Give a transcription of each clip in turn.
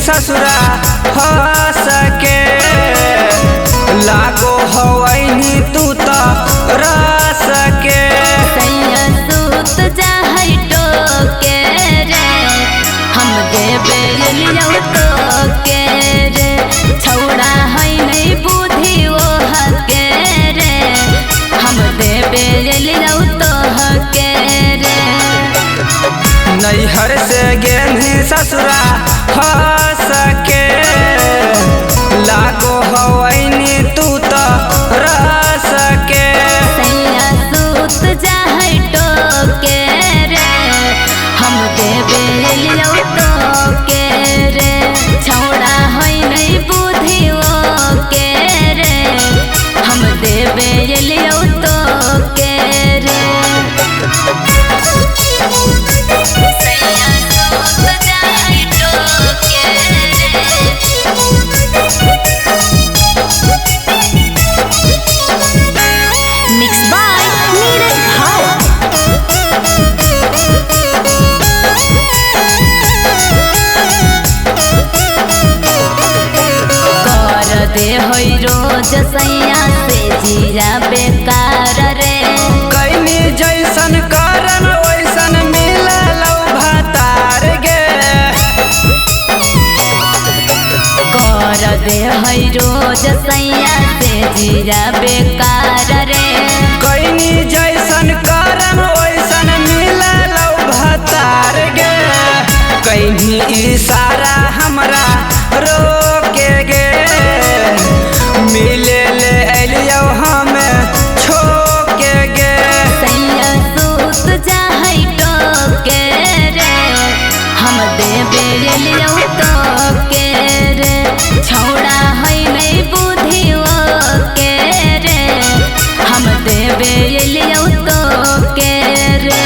ससुरा हंस के लागो हवैनी तू तो रस के सैया सूत जाहै टोके रे हम देबे लियौ तोके रे छौड़ा है नहीं बुद्धि ओह के रे हम देबे लियौ तोहके रे नैहर से गेनी ससुरा हंस के लागो हवैनी तू तो रस के सैया सूत जाहै टोके रे हम देबे लियौ तोके रे छौड़ा है नहीं बुद्धि ओके रे हम देबे लियौ तोके रे सैया सूत जाहै टोके मिक्स बाय नीरज भाव कर दे होई रोज सैया से जीरा बेकार रे कैनी जैसन करन वैसन मिललौ भतार गे कर दे होई रोज सैया से जीरा बेकार रे कैनी जैसन करन वैसन मिललौ भतार गे कैनी इशारा हमरा रोके गे मिले ले अलियौ हमें छोके गे सैया सूत जाहै टोके रे हम देबे लियौ तोके रे छौड़ा है नहीं बुद्धि ओके रे हम देबे लियौ तोके रे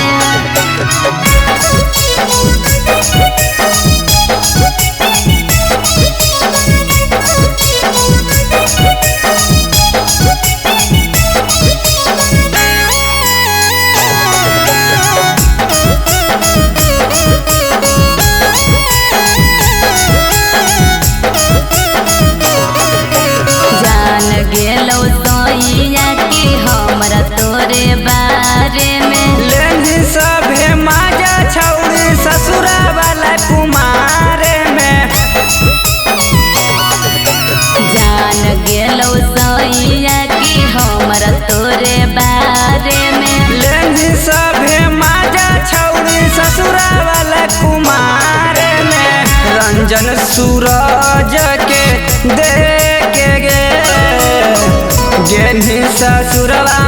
जान गेलौ सोइया की हमरा तोरे बारे में लेनी सभे माजा छौरी ससुरा वाला कुमारे में जान गेलौ सोइया की हमरा तोरे बारे में लेनी सभे माजा छौरी ससुरा वाला कुमारे में रंजन सूरज के दे के गे गेनी ससुरवा